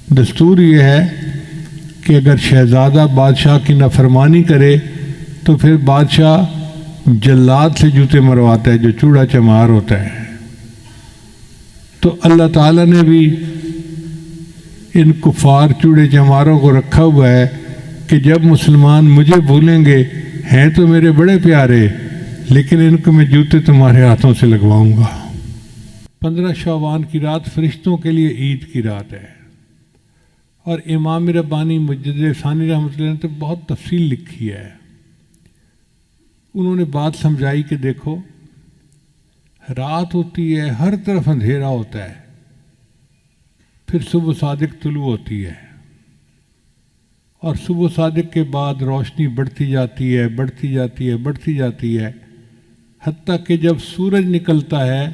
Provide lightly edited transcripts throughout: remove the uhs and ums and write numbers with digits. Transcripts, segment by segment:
دستور یہ ہے کہ اگر شہزادہ بادشاہ کی نافرمانی کرے تو پھر بادشاہ جلاد سے جوتے مرواتا ہے جو چوڑا چمار ہوتا ہے۔ تو اللہ تعالیٰ نے بھی ان کفار چوڑے چماروں کو رکھا ہوا ہے کہ جب مسلمان مجھے بھولیں گے، ہیں تو میرے بڑے پیارے، لیکن ان کو میں جوتے تمہارے ہاتھوں سے لگواؤں گا۔ 15 شعبان کی رات فرشتوں کے لیے عید کی رات ہے، اور امام ربانی مجدد ثانی رحمۃ اللہ نے تو بہت تفصیل لکھی ہے۔ انہوں نے بات سمجھائی کہ دیکھو، رات ہوتی ہے، ہر طرف اندھیرا ہوتا ہے، پھر صبح صادق طلوع ہوتی ہے، اور صبح صادق کے بعد روشنی بڑھتی جاتی ہے، بڑھتی جاتی ہے، بڑھتی جاتی ہے، حتیٰ کہ جب سورج نکلتا ہے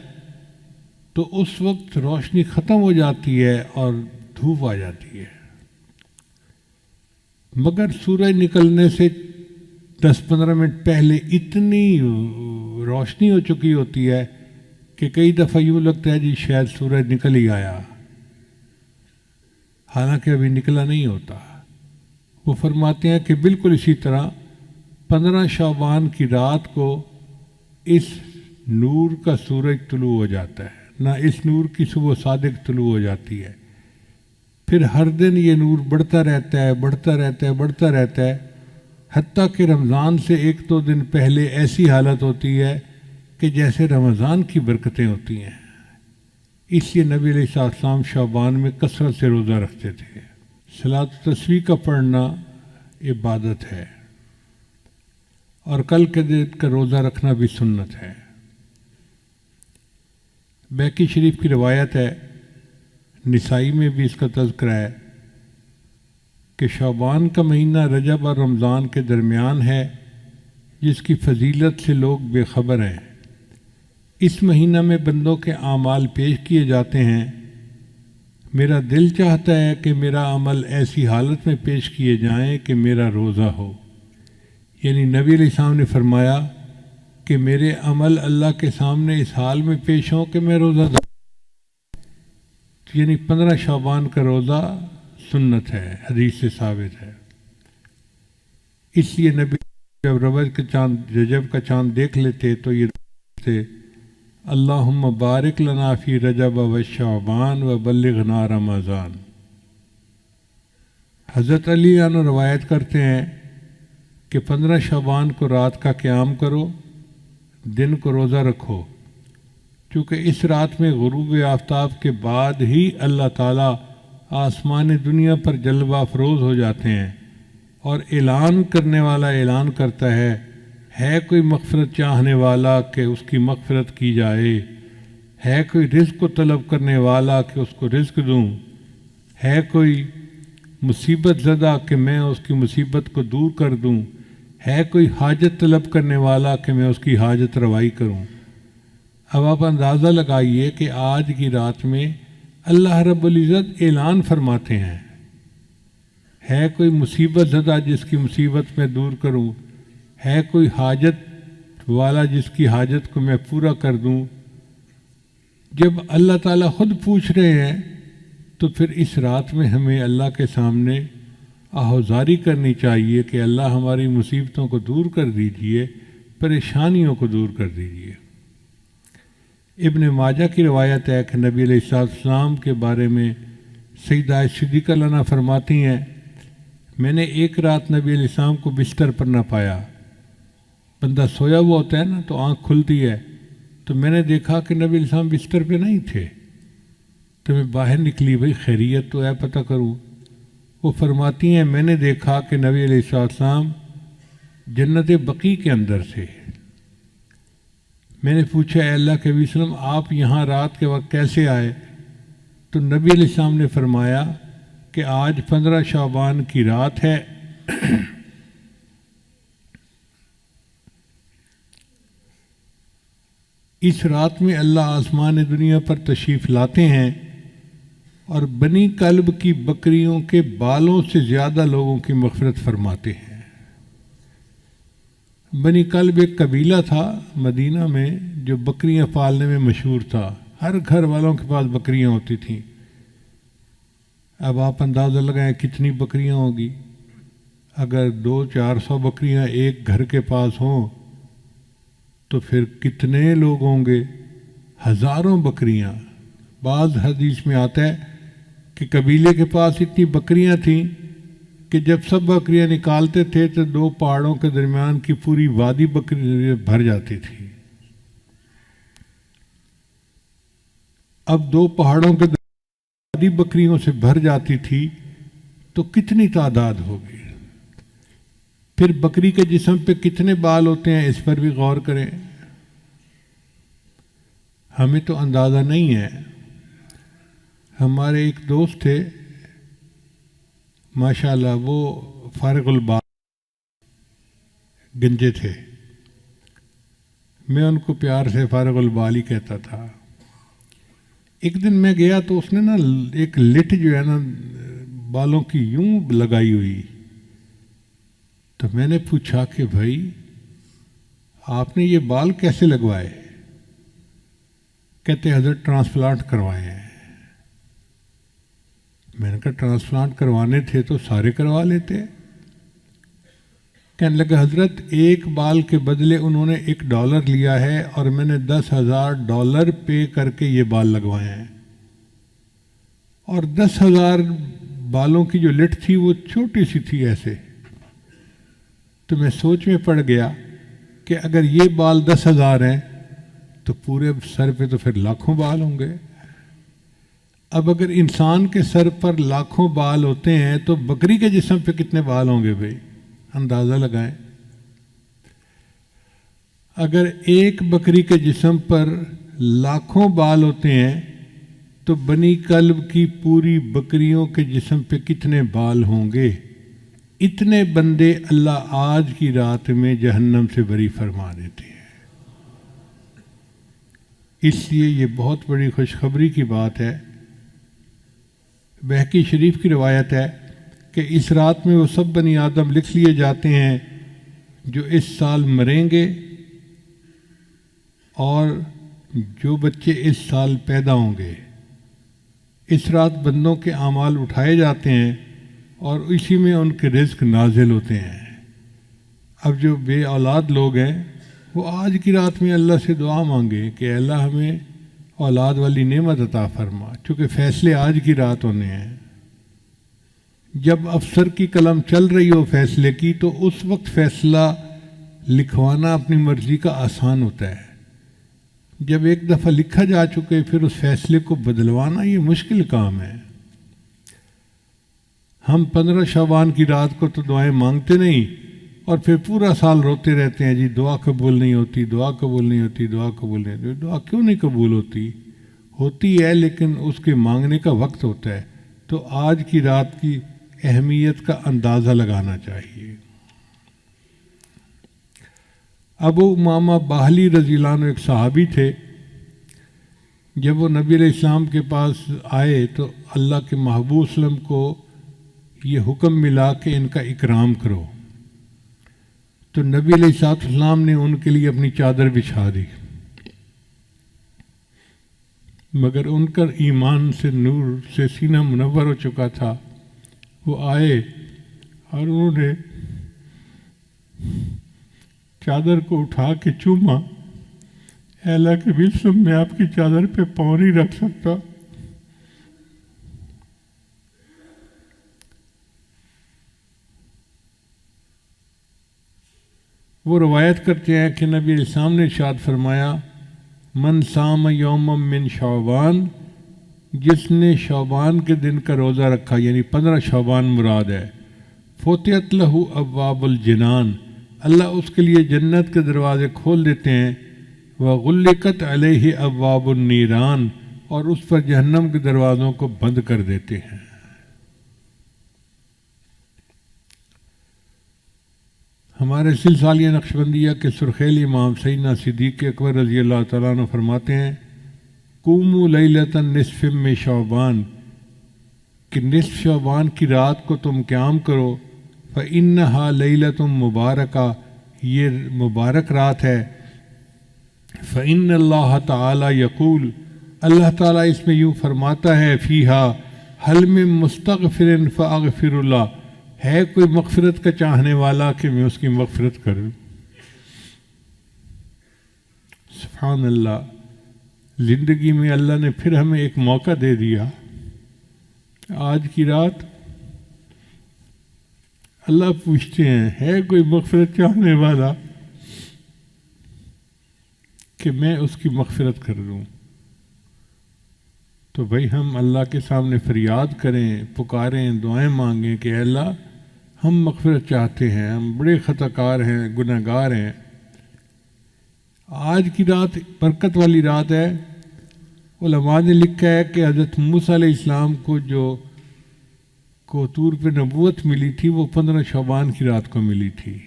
تو اس وقت روشنی ختم ہو جاتی ہے اور دھوپ آ جاتی ہے۔ مگر سورج نکلنے سے 10-15 منٹ پہلے اتنی روشنی ہو چکی ہوتی ہے کہ کئی دفعہ یوں لگتا ہے جی شاید سورج نکل ہی آیا، حالانکہ ابھی نکلا نہیں ہوتا۔ وہ فرماتے ہیں کہ بالکل اسی طرح 15 شعبان کی رات کو اس نور کا سورج طلوع ہو جاتا ہے، نہ اس نور کی صبح صادق طلوع ہو جاتی ہے، پھر ہر دن یہ نور بڑھتا رہتا ہے، بڑھتا رہتا ہے، بڑھتا رہتا ہے، حتیٰ کہ رمضان سے 1-2 دن پہلے ایسی حالت ہوتی ہے کہ جیسے رمضان کی برکتیں ہوتی ہیں۔ اس لیے نبی علیہ السلام شعبان میں کثرت سے روزہ رکھتے تھے۔ صلاۃ و تسبیح کا پڑھنا عبادت ہے، اور کل کے دن کا روزہ رکھنا بھی سنت ہے۔ بیہقی شریف کی روایت ہے، نسائی میں بھی اس کا تذکرہ ہے کہ شعبان کا مہینہ رجب اور رمضان کے درمیان ہے، جس کی فضیلت سے لوگ بے خبر ہیں۔ اس مہینہ میں بندوں کے اعمال پیش کیے جاتے ہیں۔ میرا دل چاہتا ہے کہ میرا عمل ایسی حالت میں پیش کیے جائیں کہ میرا روزہ ہو، یعنی نبی علیہ السلام نے فرمایا کہ میرے عمل اللہ کے سامنے اس حال میں پیش ہوں کہ میں روزہ دار، یعنی 15 شعبان کا روزہ سنت ہے، حدیث سے ثابت ہے۔ اس لیے نبی جب رجب کا چاند دیکھ لیتے تو یہ تھے، اللہم بارک لنا فی رجب و شعبان و بلغنا رمضان۔ حضرت علی عنہ روایت کرتے ہیں کہ 15 شعبان کو رات کا قیام کرو، دن کو روزہ رکھو، چونکہ اس رات میں غروب آفتاب کے بعد ہی اللہ تعالیٰ آسمان دنیا پر جلوہ افروز ہو جاتے ہیں، اور اعلان کرنے والا اعلان کرتا ہے کوئی مغفرت چاہنے والا کہ اس کی مغفرت کی جائے، ہے کوئی رزق کو طلب کرنے والا کہ اس کو رزق دوں، ہے کوئی مصیبت زدہ کہ میں اس کی مصیبت کو دور کر دوں، ہے کوئی حاجت طلب کرنے والا کہ میں اس کی حاجت روائی کروں۔ اب آپ اندازہ لگائیے کہ آج کی رات میں اللہ رب العزت اعلان فرماتے ہیں، ہے کوئی مصیبت زدہ جس کی مصیبت میں دور کروں، ہے کوئی حاجت والا جس کی حاجت کو میں پورا کر دوں۔ جب اللہ تعالیٰ خود پوچھ رہے ہیں تو پھر اس رات میں ہمیں اللہ کے سامنے آہوزاری کرنی چاہیے کہ اللہ ہماری مصیبتوں کو دور کر دیجئے، پریشانیوں کو دور کر دیجئے۔ ابن ماجہ کی روایت ہے کہ نبی علیہ السلام کے بارے میں سیدہ صدیقہ لنا فرماتی ہیں، میں نے ایک رات نبی علیہ السلام کو بستر پر نہ پایا۔ بندہ سویا ہوا ہوتا ہے نا تو آنکھ کھلتی ہے، تو میں نے دیکھا کہ نبی علیہ السلام بستر پہ نہیں تھے، تو میں باہر نکلی، بھئی خیریت تو ہے پتہ کروں۔ وہ فرماتی ہیں میں نے دیکھا کہ نبی علیہ السلام جنت بقیع کے اندر تھے۔ میں نے پوچھا اے اللہ کے نبی صلی اللہ علیہ وسلم آپ یہاں رات کے وقت کیسے آئے؟ تو نبی علیہ السلام نے فرمایا کہ آج 15 شعبان کی رات ہے، اس رات میں اللہ آسمان دنیا پر تشریف لاتے ہیں اور بنی کلب کی بکریوں کے بالوں سے زیادہ لوگوں کی مغفرت فرماتے ہیں۔ بنی کلب ایک قبیلہ تھا مدینہ میں جو بکریاں پالنے میں مشہور تھا، ہر گھر والوں کے پاس بکریاں ہوتی تھیں۔ اب آپ اندازہ لگائیں کتنی بکریاں ہوں گی. اگر 200-400 بکریاں ایک گھر کے پاس ہوں تو پھر کتنے لوگ ہوں گے؟ ہزاروں بکریاں. بعض حدیث میں آتا ہے کہ قبیلے کے پاس اتنی بکریاں تھیں کہ جب سب بکریاں نکالتے تھے تو 2 پہاڑوں کے درمیان کی پوری وادی بکری بھر جاتی تھی. اب 2 پہاڑوں کے وادی بکریوں سے بھر جاتی تھی تو کتنی تعداد ہوگی. پھر بکری کے جسم پہ کتنے بال ہوتے ہیں اس پر بھی غور کریں. ہمیں تو اندازہ نہیں ہے. ہمارے ایک دوست تھے ماشاءاللہ، وہ فارغ البال گنجے تھے. میں ان کو پیار سے فارغ البال ہی کہتا تھا. ایک دن میں گیا تو اس نے نا ایک لٹ جو ہے نا بالوں کی یوں لگائی ہوئی. تو میں نے پوچھا کہ بھائی آپ نے یہ بال کیسے لگوائے؟ کہتے حضرت ٹرانسپلانٹ کروائے ہیں. میں نے کہا ٹرانسپلانٹ کروانے تھے تو سارے کروا لیتے. کہنے لگا حضرت ایک بال کے بدلے انہوں نے $1 لیا ہے اور میں نے $10,000 پے کر کے یہ بال لگوائے ہیں. اور 10,000 بالوں کی جو لٹ تھی وہ چھوٹی سی تھی ایسے. تو میں سوچ میں پڑ گیا کہ اگر یہ بال 10,000 ہیں تو پورے سر پہ تو پھر لاکھوں بال ہوں گے. اب اگر انسان کے سر پر لاکھوں بال ہوتے ہیں تو بکری کے جسم پہ کتنے بال ہوں گے بھائی؟ اندازہ لگائیں. اگر ایک بکری کے جسم پر لاکھوں بال ہوتے ہیں تو بنی کلب کی پوری بکریوں کے جسم پہ کتنے بال ہوں گے؟ اتنے بندے اللہ آج کی رات میں جہنم سے بری فرما دیتے ہیں. اس لیے یہ بہت بڑی خوشخبری کی بات ہے. بہقی شریف کی روایت ہے کہ اس رات میں وہ سب بنی آدم لکھ لیے جاتے ہیں جو اس سال مریں گے اور جو بچے اس سال پیدا ہوں گے. اس رات بندوں کے اعمال اٹھائے جاتے ہیں اور اسی میں ان کے رزق نازل ہوتے ہیں. اب جو بے اولاد لوگ ہیں وہ آج کی رات میں اللہ سے دعا مانگے کہ اللہ ہمیں اولاد والی نعمت عطا فرما، چونکہ فیصلے آج کی رات ہونے ہیں. جب افسر کی قلم چل رہی ہو فیصلے کی تو اس وقت فیصلہ لکھوانا اپنی مرضی کا آسان ہوتا ہے. جب ایک دفعہ لکھا جا چکے پھر اس فیصلے کو بدلوانا یہ مشکل کام ہے. ہم 15 شعبان کی رات کو تو دعائیں مانگتے نہیں اور پھر پورا سال روتے رہتے ہیں جی دعا قبول نہیں ہوتی، دعا قبول نہیں ہوتی، دعا قبول نہیں ہوتی. دعا کیوں نہیں قبول ہوتی؟ ہوتی ہے لیکن اس کے مانگنے کا وقت ہوتا ہے. تو آج کی رات کی اہمیت کا اندازہ لگانا چاہیے. ابو امامہ باہلی رضی اللہ عنہ ایک صحابی تھے. جب وہ نبی علیہ السلام کے پاس آئے تو اللہ کے محبوب صلی اللہ علیہ وسلم کو یہ حکم ملا کہ ان کا اکرام کرو. تو نبی علیہ السلام نے ان کے لیے اپنی چادر بچھا دی. مگر ان کا ایمان سے نور سے سینہ منور ہو چکا تھا. وہ آئے اور انہوں نے چادر کو اٹھا کے چوما. اے اللہ کے نبی صلی میں آپ کی چادر پہ پاؤں نہیں رکھ سکتا. وہ روایت کرتے ہیں کہ نبی علیہ السلام نے ارشاد فرمایا من صام یوم من شعبان، جس نے شعبان کے دن کا روزہ رکھا یعنی 15 شعبان مراد ہے، فتحت لہ ابواب الجنان، اللہ اس کے لیے جنت کے دروازے کھول دیتے ہیں. وغلقت علیہ ابواب النیران، اور اس پر جہنم کے دروازوں کو بند کر دیتے ہیں. ہمارے سلسلیہ نقشبندیہ کے سرخیل امام سیدنا صدیق اکبر رضی اللہ تعالیٰ عنہ فرماتے ہیں قوموا لیلۃ نصف من شعبان، کہ نصف شعبان کی رات کو تم قیام کرو. فإنہا لیلۃ مبارکہ، یہ مبارک رات ہے. فإن اللہ تعالی یقول، اللہ تعالیٰ اس میں یوں فرماتا ہے فیہا حل میں مستغفر فاغفر اللہ، ہے کوئی مغفرت کا چاہنے والا کہ میں اس کی مغفرت کروں؟ سبحان اللہ، زندگی میں اللہ نے پھر ہمیں ایک موقع دے دیا۔ آج کی رات اللہ پوچھتے ہیں ہے کوئی مغفرت چاہنے والا کہ میں اس کی مغفرت کر دوں؟ تو بھائی ہم اللہ کے سامنے فریاد کریں، پکاریں، دعائیں مانگیں کہ اے اللہ ہم مغفرت چاہتے ہیں، ہم بڑے خطا کار ہیں، گناہ گار ہیں۔ آج کی رات برکت والی رات ہے۔ علماء نے لکھا ہے کہ حضرت موسیٰ علیہ السلام کو طور پہ نبوت ملی تھی، وہ 15 شعبان کی رات کو ملی تھی۔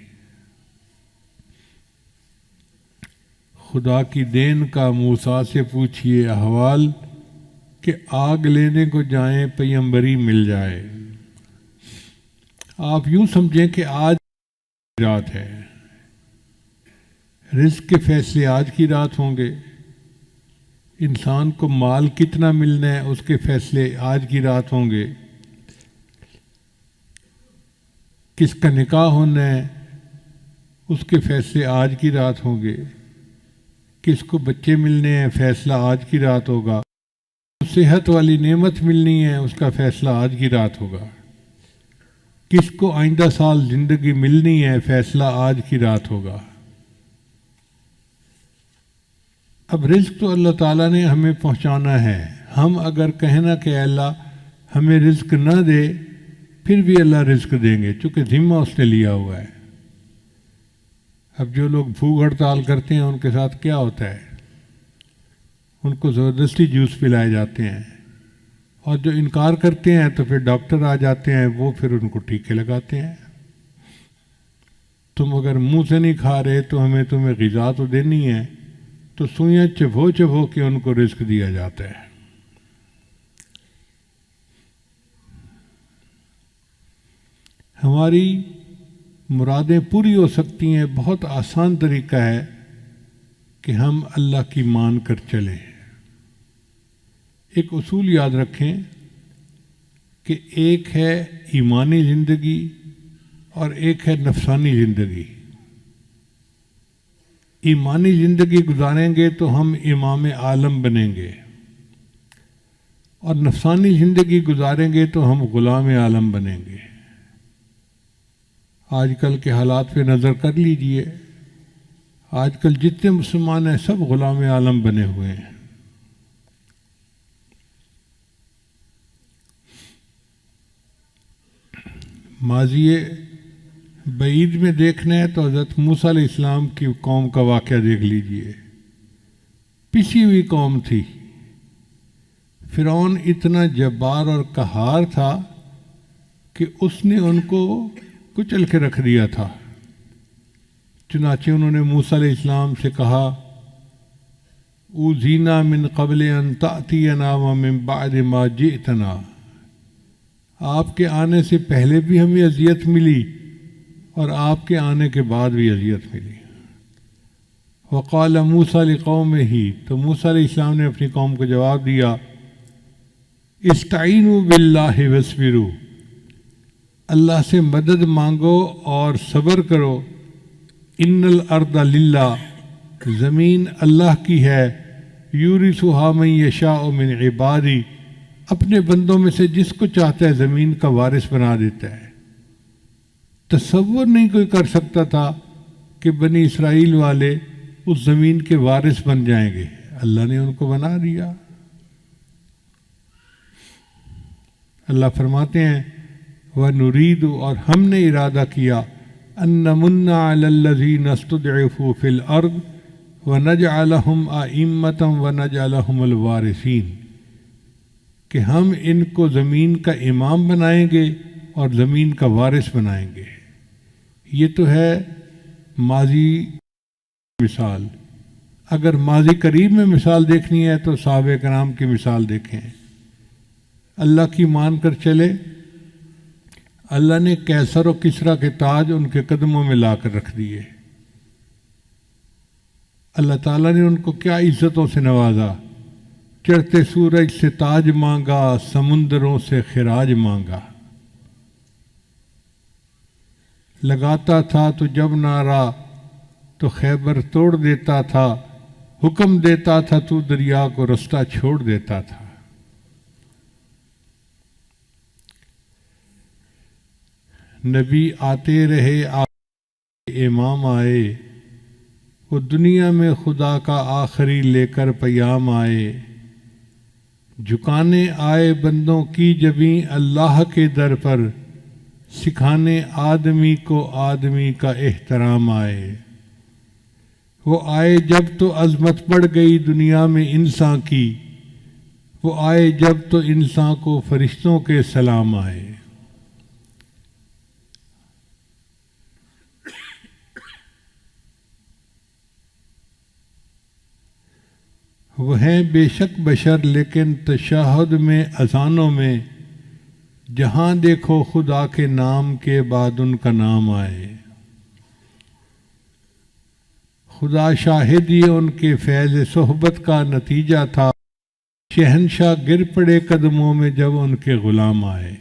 خدا کی دین کا موسیٰ سے پوچھئے احوال، کہ آگ لینے کو جائیں پیمبری مل جائے۔ آپ یوں سمجھیں کہ آج رات ہے، رزق کے فیصلے آج کی رات ہوں گے، انسان کو مال کتنا ملنا ہے اس کے فیصلے آج کی رات ہوں گے، کس کا نکاح ہونا ہے اس کے فیصلے آج کی رات ہوں گے، کس کو بچے ملنے ہیں فیصلہ آج کی رات ہوگا، صحت والی نعمت ملنی ہے اس کا فیصلہ آج کی رات ہوگا، کس کو آئندہ سال زندگی ملنی ہے فیصلہ آج کی رات ہوگا۔ اب رزق تو اللہ تعالیٰ نے ہمیں پہنچانا ہے، ہم اگر کہنا کہ اے اللہ ہمیں رزق نہ دے، پھر بھی اللہ رزق دیں گے، چونکہ ذمہ اس نے لیا ہوا ہے۔ اب جو لوگ بھوک ہڑتال کرتے ہیں ان کے ساتھ کیا ہوتا ہے؟ ان کو زبردستی جوس پلائے جاتے ہیں، اور جو انکار کرتے ہیں تو پھر ڈاکٹر آ جاتے ہیں، وہ پھر ان کو ٹیکے لگاتے ہیں۔ تم اگر منہ سے نہیں کھا رہے تو ہمیں تمہیں غذا تو دینی ہے، تو سوئیاں چبھو چبھو کے ان کو رزق دیا جاتا ہے۔ ہماری مرادیں پوری ہو سکتی ہیں، بہت آسان طریقہ ہے کہ ہم اللہ کی مان کر چلیں۔ ایک اصول یاد رکھیں کہ ایک ہے ایمانی زندگی اور ایک ہے نفسانی زندگی۔ ایمانی زندگی گزاریں گے تو ہم امام عالم بنیں گے، اور نفسانی زندگی گزاریں گے تو ہم غلام عالم بنیں گے۔ آج کل کے حالات پہ نظر کر لیجئے، آج کل جتنے مسلمان ہیں سب غلام عالم بنے ہوئے ہیں۔ ماضی بعید میں دیکھنا ہے تو حضرت موسیٰ علیہ السلام کی قوم کا واقعہ دیکھ لیجئے، پسی ہوئی قوم تھی۔ فرعون اتنا جبار اور قہار تھا کہ اس نے ان کو کچل کے رکھ دیا تھا۔ چنانچہ انہوں نے موسیٰ علیہ السلام سے کہا اوذینا من قبل ان تأتینا ومن بعد ما جئتنا، آپ کے آنے سے پہلے بھی ہمیں اذیت ملی اور آپ کے آنے کے بعد بھی اذیت ملی۔ وقال موسیٰ لقومہ، تو موسیٰ علیہ السلام نے اپنی قوم کو جواب دیا استعینوا باللہ واصبروا، اللہ سے مدد مانگو اور صبر کرو۔ ان الارض للہ، زمین اللہ کی ہے، یورثھا من یشاء من عبادی، اپنے بندوں میں سے جس کو چاہتا ہے زمین کا وارث بنا دیتا ہے۔ تصور نہیں کوئی کر سکتا تھا کہ بنی اسرائیل والے اس زمین کے وارث بن جائیں گے، اللہ نے ان کو بنا دیا۔ اللہ فرماتے ہیں وَنُرِيدُ، اور ہم نے ارادہ کیا أَن نَمُنَّ عَلَى الَّذِينَ اسْتُضْعِفُوا فِي الْأَرْضِ وَنَجْعَلَهُمْ أَئِمَّةً وَنَجْعَلَهُمُ الْوَارِثِينَ، کہ ہم ان کو زمین کا امام بنائیں گے اور زمین کا وارث بنائیں گے۔ یہ تو ہے ماضی مثال۔ اگر ماضی قریب میں مثال دیکھنی ہے تو صحابہ کرام کی مثال دیکھیں۔ اللہ کی مان کر چلے، اللہ نے کیسر و کسریٰ کے تاج ان کے قدموں میں لا کر رکھ دیے۔ اللہ تعالیٰ نے ان کو کیا عزتوں سے نوازا، چڑھتے سورج سے تاج مانگا، سمندروں سے خراج مانگا، لگاتا تھا تو جب نعرہ تو خیبر توڑ دیتا تھا، حکم دیتا تھا تو دریا کو رستہ چھوڑ دیتا تھا۔ نبی آتے رہے، امام آئے، وہ دنیا میں خدا کا آخری لے کر پیام آئے، جھکانے آئے بندوں کی جبیں اللہ کے در پر، سکھانے آدمی کو آدمی کا احترام آئے۔ وہ آئے جب تو عظمت بڑھ گئی دنیا میں انسان کی، وہ آئے جب تو انسان کو فرشتوں کے سلام آئے۔ وہ ہیں بے شک بشر لیکن تشہد میں اذانوں میں، جہاں دیکھو خدا کے نام کے بعد ان کا نام آئے۔ خدا شاہد یہ ان کے فیض صحبت کا نتیجہ تھا، شہنشاہ گر پڑے قدموں میں جب ان کے غلام آئے۔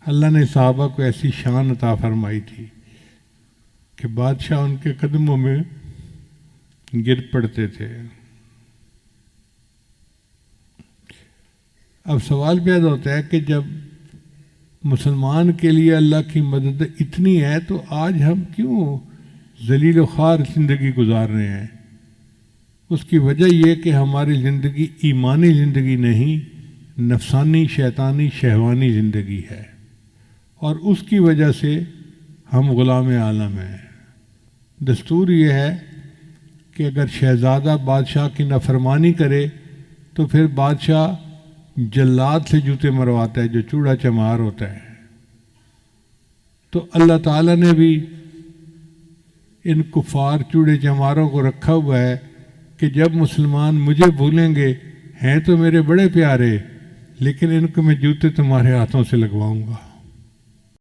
اللہ نے صحابہ کو ایسی شان عطا فرمائی تھی کہ بادشاہ ان کے قدموں میں گر پڑتے تھے۔ اب سوال پیدا ہوتا ہے کہ جب مسلمان کے لیے اللہ کی مدد اتنی ہے تو آج ہم کیوں ذلیل و خوار زندگی گزار رہے ہیں؟ اس کی وجہ یہ کہ ہماری زندگی ایمانی زندگی نہیں، نفسانی شیطانی شہوانی زندگی ہے، اور اس کی وجہ سے ہم غلام عالم ہیں۔ دستور یہ ہے کہ اگر شہزادہ بادشاہ کی نافرمانی کرے تو پھر بادشاہ جلاد سے جوتے مرواتا ہے، جو چوڑا چمار ہوتا ہے۔ تو اللہ تعالیٰ نے بھی ان کفار چوڑے چماروں کو رکھا ہوا ہے کہ جب مسلمان مجھے بھولیں گے، ہیں تو میرے بڑے پیارے، لیکن ان کو میں جوتے تمہارے ہاتھوں سے لگواؤں گا۔